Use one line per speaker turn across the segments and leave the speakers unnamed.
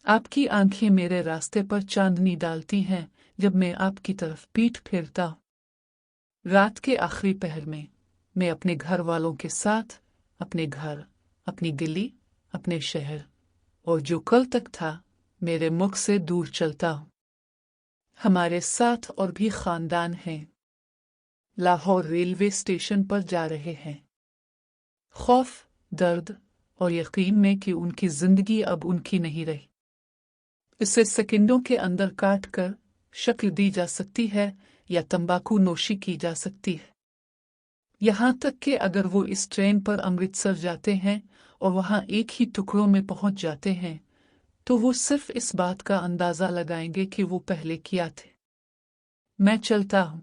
आपकी आंखें मेरे रास्ते पर चांदनी डालती हैं जब मैं आपकी तरफ पीठ फेरता हूं। रात के आखिरी पहर में मैं अपने घर वालों के साथ अपने घर, अपनी गली, अपने शहर और जो कल तक था मेरे मुख से दूर चलता हूं। हमारे साथ और भी खानदान हैं। लाहौर रेलवे स्टेशन पर जा रहे हैं। खौफ, दर्द और यकीन में कि उनकी जिंदगी अब उनकी नहीं रही। इसे सेकंडों के अंदर काट कर शक्ल दी जा सकती है या तंबाकू नोशी की जा सकती है। यहाँ तक कि अगर वो इस ट्रेन पर अमृतसर जाते हैं और वहाँ एक ही टुकड़ों में पहुंच जाते हैं तो वो सिर्फ इस बात का अंदाजा लगाएंगे कि वो पहले किया थे। मैं चलता हूँ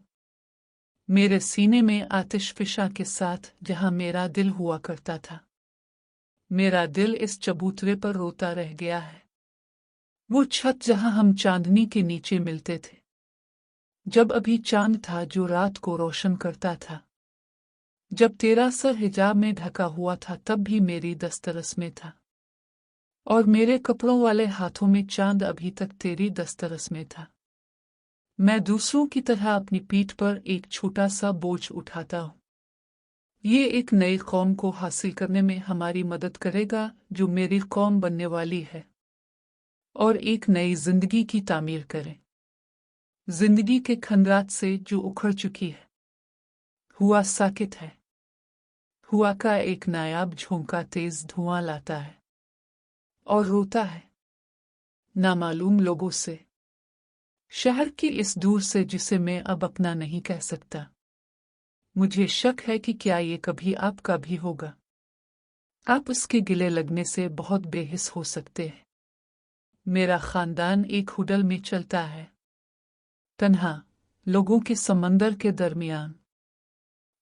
मेरे सीने में आतिश फिशा के साथ जहाँ मेरा दिल हुआ करता था। मेरा दिल इस चबूतरे पर रोता रह गया है। वो छत जहां हम चांदनी के नीचे मिलते थे, जब अभी चांद था जो रात को रोशन करता था, जब तेरा सर हिजाब में ढका हुआ था तब भी मेरी दस्तरस में था, और मेरे कपड़ों वाले हाथों में चांद अभी तक तेरी दस्तरस में था। मैं दूसरों की तरह अपनी पीठ पर एक छोटा सा बोझ उठाता हूँ। ये एक नई कौम को हासिल करने में हमारी मदद करेगा जो मेरी कौम बनने वाली है, और एक नई जिंदगी की तामीर करें, जिंदगी के खंडरात से जो उखड़ चुकी है। हुआ साकित है। हुआ का एक नायाब झोंका तेज धुआं लाता है और रोता है नामालूम लोगों से, शहर की इस दूर से जिसे मैं अब अपना नहीं कह सकता। मुझे शक है कि क्या ये कभी आपका भी होगा। आप उसके गिले लगने से बहुत बेहिस हो सकते हैं। मेरा खानदान एक हुडल में चलता है, तन्हा लोगों के समंदर के दरमियान,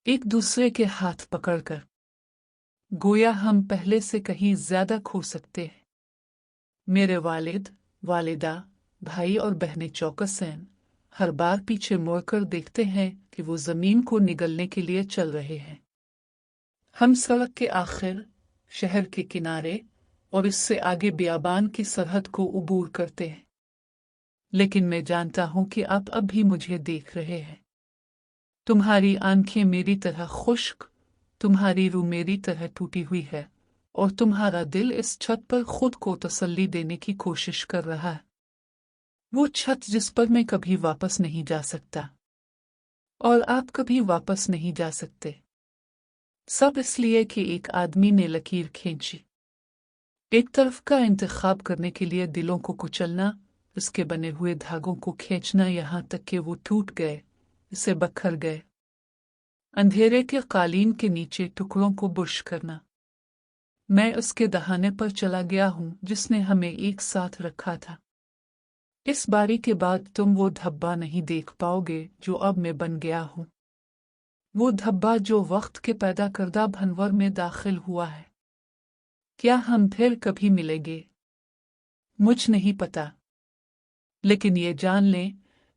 एक दूसरे के हाथ पकड़कर, गोया हम पहले से कहीं ज्यादा खो सकते हैं। मेरे वालिद, वालिदा, भाई और बहनें चौकस हैं, हर बार पीछे मुड़कर देखते हैं कि वो जमीन को निगलने के लिए चल रहे हैं। हम सड़क के आखिर, शहर के किनारे और इससे आगे बियाबान की सरहद को उबूर करते हैं। लेकिन मैं जानता हूं कि आप अब भी मुझे देख रहे हैं। तुम्हारी आंखें मेरी तरह खुश्क, तुम्हारी रूह मेरी तरह टूटी हुई है, और तुम्हारा दिल इस छत पर खुद को तसल्ली देने की कोशिश कर रहा है। वो छत जिस पर मैं कभी वापस नहीं जा सकता, और आप कभी वापस नहीं जा सकते। सब इसलिए कि एक आदमी ने लकीर खींची। एक तरफ का इंतखाब करने के लिए दिलों को कुचलना, उसके बने हुए धागों को खींचना यहाँ तक कि वो टूट गए, इसे बखर गए। अंधेरे के कालीन के नीचे टुकड़ों को बुश करना। मैं उसके दहाने पर चला गया हूँ जिसने हमें एक साथ रखा था। इस बारी के बाद तुम वो धब्बा नहीं देख पाओगे जो अब मैं बन गया हूँ। वो धब्बा जो वक्त के पैदा करदा भंवर में दाखिल हुआ है। क्या हम फिर कभी मिलेंगे? मुझ नहीं पता, लेकिन ये जान लें,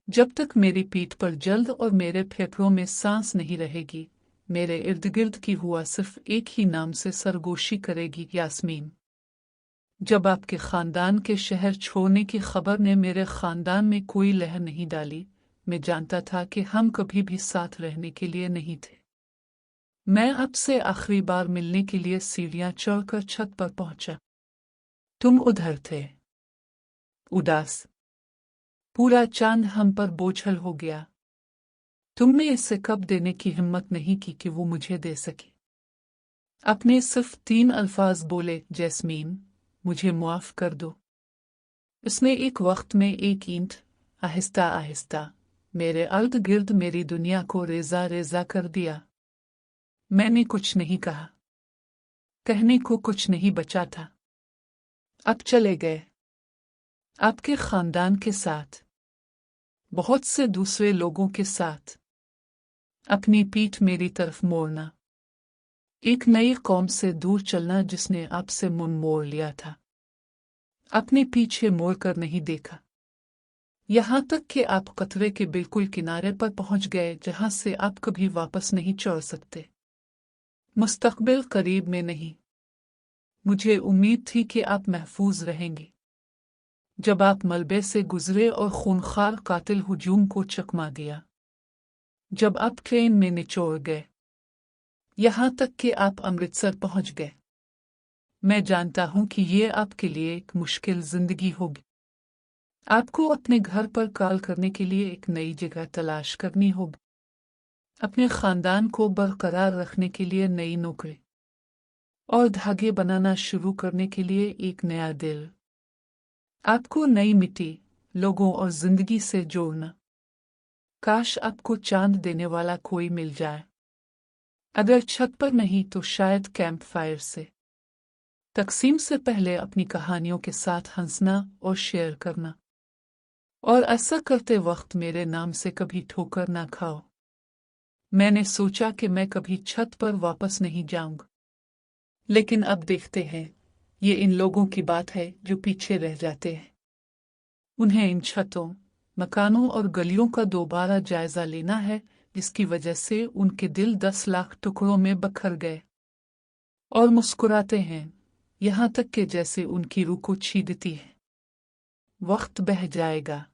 जब तक मेरी पीठ पर जल्द और मेरे फेफड़ों में सांस नहीं रहेगी, मेरे इर्द गिर्द की हुआ सिर्फ एक ही नाम से सरगोशी करेगी, यास्मीन। जब आपके खानदान के शहर छोड़ने की खबर ने मेरे खानदान में कोई लहर नहीं डाली, मैं जानता था कि हम कभी भी साथ रहने के लिए नहीं थे। मैं आपसे आखिरी बार मिलने के लिए सीढ़ियां चढ़कर छत पर पहुंचा। तुम उधर थे, उदास। पूरा चांद हम पर बोझल हो गया। तुमने इसे कब देने की हिम्मत नहीं की कि वो मुझे दे सके। अपने सिर्फ 3 अल्फाज बोले, जैस्मीन, मुझे मुआफ कर दो। उसने एक वक्त में एक ईंट आहिस्ता आहिस्ता मेरे अर्द गिर्द मेरी दुनिया को रेजा रेजा कर दिया। मैंने कुछ नहीं कहा, कहने को कुछ नहीं बचा था। अब चले गए, आपके खानदान के साथ, बहुत से दूसरे लोगों के साथ। अपनी पीठ मेरी तरफ मोड़ना, एक नई कौम से दूर चलना जिसने आपसे मुंह मोड़ लिया था। अपने पीछे मोड़ कर नहीं देखा, यहाँ तक कि आप कतरे के बिल्कुल किनारे पर पहुंच गए जहां से आप कभी वापस नहीं चढ़ सकते। मुस्तकबिल करीब में नहीं। मुझे उम्मीद थी कि आप महफूज रहेंगे। जब आप मलबे से गुजरे और खूनखार कातिल हुजूम को चकमा दिया, जब आप ट्रेन में निचोड़ गए, यहाँ तक कि आप अमृतसर पहुंच गए। मैं जानता हूं कि ये आपके लिए एक मुश्किल जिंदगी होगी। आपको अपने घर पर कॉल करने के लिए एक नई जगह तलाश करनी होगी, अपने खानदान को बरकरार रखने के लिए नई नौकरी और धागे बनाना शुरू करने के लिए एक नया दिल। आपको नई मिट्टी, लोगों और जिंदगी से जोड़ना। काश आपको चांद देने वाला कोई मिल जाए। अगर छत पर नहीं तो शायद कैंप फायर से। तकसीम से पहले अपनी कहानियों के साथ हंसना और शेयर करना। और ऐसा करते वक्त मेरे नाम से कभी ठोकर ना खाओ। मैंने सोचा कि मैं कभी छत पर वापस नहीं जाऊंगा, लेकिन अब देखते हैं, ये इन लोगों की बात है जो पीछे रह जाते हैं। उन्हें इन छतों, मकानों और गलियों का दोबारा जायजा लेना है, जिसकी वजह से उनके दिल 10 लाख टुकड़ों में बखर गए। और मुस्कुराते हैं, यहाँ तक कि जैसे उनकी रूह को छीदती है। वक्त बह जाएगा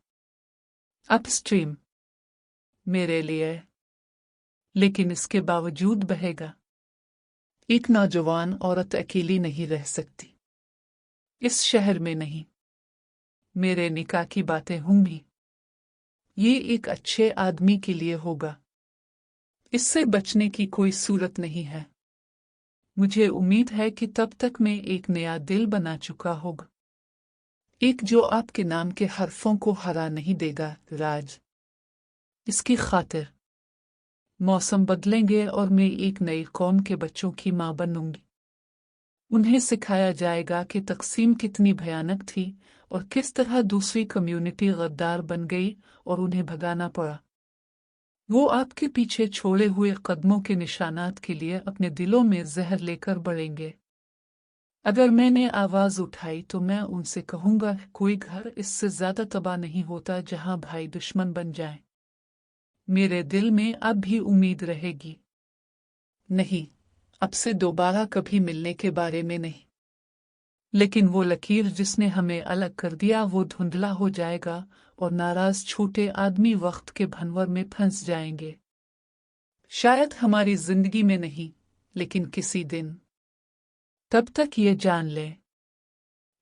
अपस्ट्रीम मेरे लिए, लेकिन इसके बावजूद बहेगा। एक नौजवान औरत अकेली नहीं रह सकती, इस शहर में नहीं। मेरे निकाह की बातें होंगी, ये एक अच्छे आदमी के लिए होगा। इससे बचने की कोई सूरत नहीं है। मुझे उम्मीद है कि तब तक मैं एक नया दिल बना चुका होगा, एक जो आपके नाम के हर्फों को हरा नहीं देगा। राज, इसकी खातिर मौसम बदलेंगे और मैं एक नई कौम के बच्चों की मां बनूंगी। उन्हें सिखाया जाएगा कि तकसीम कितनी भयानक थी और किस तरह दूसरी कम्युनिटी गद्दार बन गई और उन्हें भगाना पड़ा। वो आपके पीछे छोड़े हुए कदमों के निशानात के लिए अपने दिलों में जहर लेकर बढ़ेंगे। अगर मैंने आवाज उठाई तो मैं उनसे कहूंगा, कोई घर इससे ज्यादा तबाह नहीं होता जहां भाई दुश्मन बन जाएं। मेरे दिल में अब भी उम्मीद रहेगी। नहीं, अब से दोबारा कभी मिलने के बारे में नहीं, लेकिन वो लकीर जिसने हमें अलग कर दिया वो धुंधला हो जाएगा और नाराज छोटे आदमी वक्त के भंवर में फंस जाएंगे। शायद हमारी जिंदगी में नहीं, लेकिन किसी दिन। तब तक ये जान ले,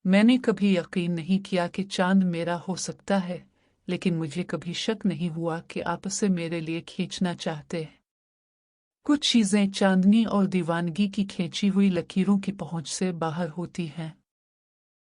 मैंने कभी यकीन नहीं किया कि चांद मेरा हो सकता है, लेकिन मुझे कभी शक नहीं हुआ कि आप उसे मेरे लिए खींचना चाहते हैं। कुछ चीजें चांदनी और दीवानगी की खींची हुई लकीरों की पहुंच से बाहर होती हैं।